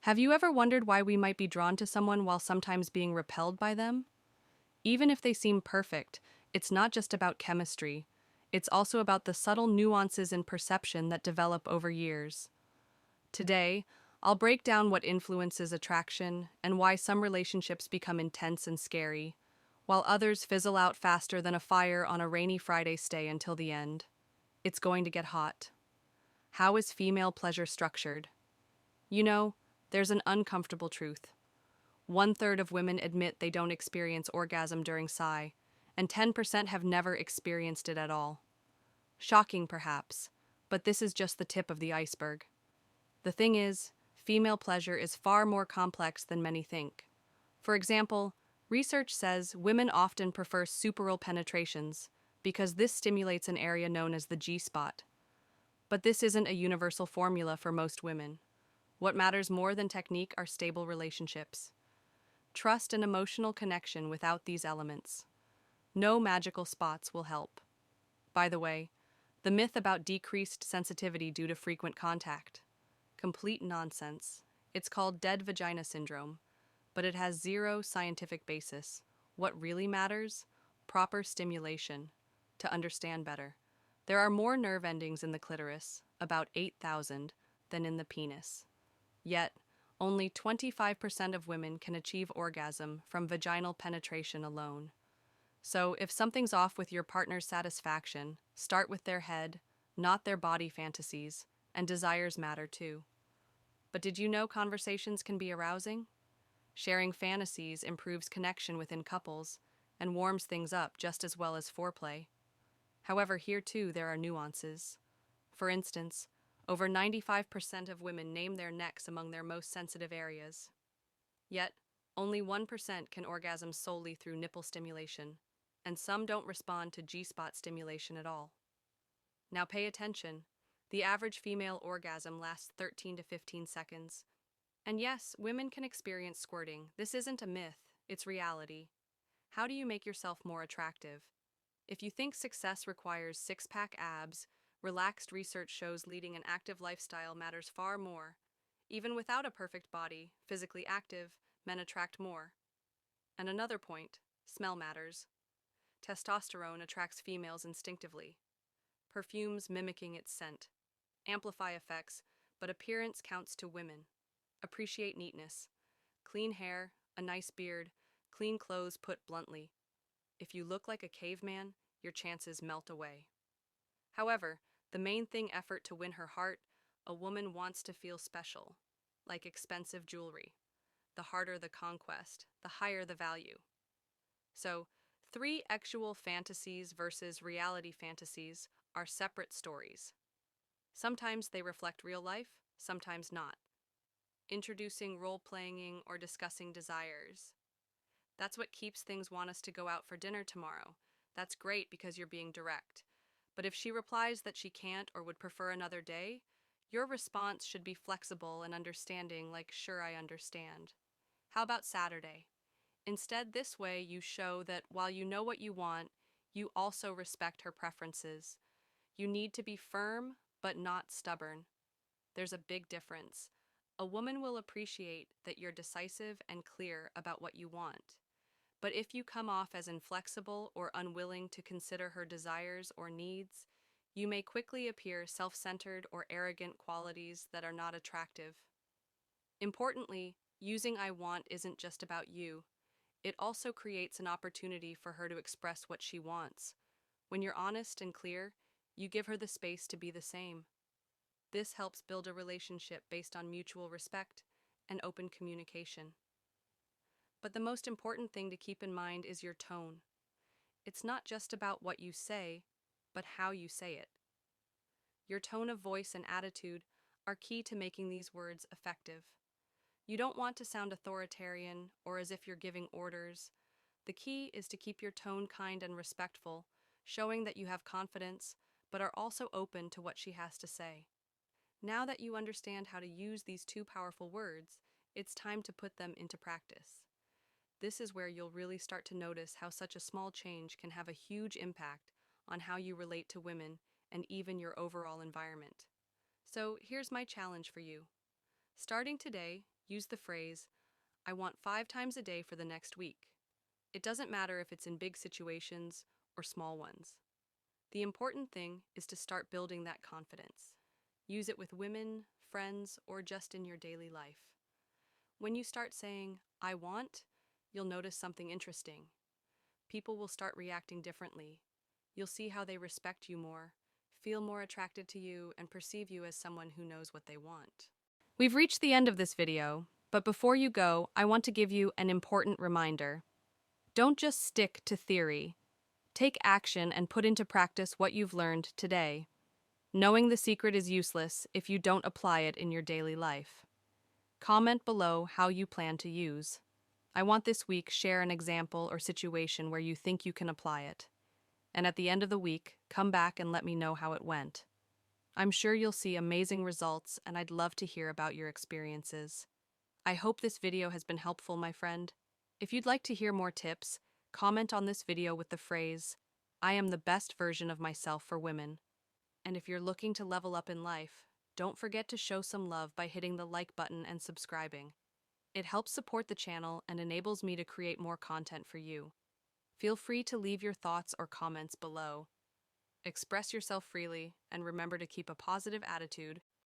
Have you ever wondered why we might be drawn to someone while sometimes being repelled by them? Even if they seem perfect, it's not just about chemistry. It's also about the subtle nuances in perception that develop over years. Today, I'll break down what influences attraction and why some relationships become intense and scary, while others fizzle out faster than a fire on a rainy Friday stay until the end. It's going to get hot. How is female pleasure structured? You know, there's an uncomfortable truth. One-third of women admit they don't experience orgasm during sigh, and 10% have never experienced it at all. Shocking, perhaps, but this is just the tip of the iceberg. The thing is, female pleasure is far more complex than many think. For example, research says women often prefer superoral penetrations because this stimulates an area known as the G-spot. But this isn't a universal formula for most women. What matters more than technique are stable relationships. Trust and emotional connection without these elements. No magical spots will help. By the way, the myth about decreased sensitivity due to frequent contact. Complete nonsense. It's called dead vagina syndrome, but it has zero scientific basis. What really matters? Proper stimulation. To understand better, there are more nerve endings in the clitoris, about 8,000, than in the penis. Yet, only 25% of women can achieve orgasm from vaginal penetration alone. So, if something's off with your partner's satisfaction, start with their head, not their body fantasies, and desires matter too. But did you know conversations can be arousing? Sharing fantasies improves connection within couples and warms things up just as well as foreplay. However, here too there are nuances. For instance, over 95% of women name their necks among their most sensitive areas. Yet, only 1% can orgasm solely through nipple stimulation, and some don't respond to G-spot stimulation at all. Now pay attention. The average female orgasm lasts 13 to 15 seconds. And yes, women can experience squirting. This isn't a myth, it's reality. How do you make yourself more attractive? If you think success requires six-pack abs, relaxed research shows leading an active lifestyle matters far more. Even without a perfect body, physically active, men attract more. And another point, smell matters. Testosterone attracts females instinctively. Perfumes mimicking its scent. Amplify effects, but appearance counts to women. Appreciate neatness. Clean hair, a nice beard, clean clothes put bluntly. If you look like a caveman, your chances melt away. However, the main thing effort to win her heart, a woman wants to feel special, like expensive jewelry. The harder the conquest, the higher the value. So, three actual fantasies versus reality fantasies are separate stories. Sometimes they reflect real life, sometimes not. Introducing role-playing or discussing desires. That's what keeps things want us to go out for dinner tomorrow. That's great because you're being direct. But if she replies that she can't or would prefer another day, your response should be flexible and understanding, like, sure, I understand. How about Saturday? Instead, this way you show that while you know what you want, you also respect her preferences. You need to be firm, but not stubborn. There's a big difference. A woman will appreciate that you're decisive and clear about what you want. But if you come off as inflexible or unwilling to consider her desires or needs, you may quickly appear self-centered or arrogant, qualities that are not attractive. Importantly, using I want isn't just about you. It also creates an opportunity for her to express what she wants. When you're honest and clear, you give her the space to be the same. This helps build a relationship based on mutual respect and open communication. But the most important thing to keep in mind is your tone. It's not just about what you say, but how you say it. Your tone of voice and attitude are key to making these words effective. You don't want to sound authoritarian or as if you're giving orders. The key is to keep your tone kind and respectful, showing that you have confidence, but are also open to what she has to say. Now that you understand how to use these two powerful words, it's time to put them into practice. This is where you'll really start to notice how such a small change can have a huge impact on how you relate to women and even your overall environment. So here's my challenge for you. Starting today, Use the phrase, I want 5 times a day for the next week. It doesn't matter if it's in big situations or small ones. The important thing is to start building that confidence. Use it with women, friends, or just in your daily life. When you start saying, I want, you'll notice something interesting. People will start reacting differently. You'll see how they respect you more, feel more attracted to you, and perceive you as someone who knows what they want. We've reached the end of this video, but before you go, I want to give you an important reminder. Don't just stick to theory. Take action and put into practice what you've learned today. Knowing the secret is useless if you don't apply it in your daily life. Comment below how you plan to use. I want this week share an example or situation where you think you can apply it. And at the end of the week, come back and let me know how it went. I'm sure you'll see amazing results, and I'd love to hear about your experiences. I hope this video has been helpful, my friend. If you'd like to hear more tips, comment on this video with the phrase, I am the best version of myself for women. And if you're looking to level up in life, don't forget to show some love by hitting the like button and subscribing. It helps support the channel and enables me to create more content for you. Feel free to leave your thoughts or comments below. Express yourself freely and remember to keep a positive attitude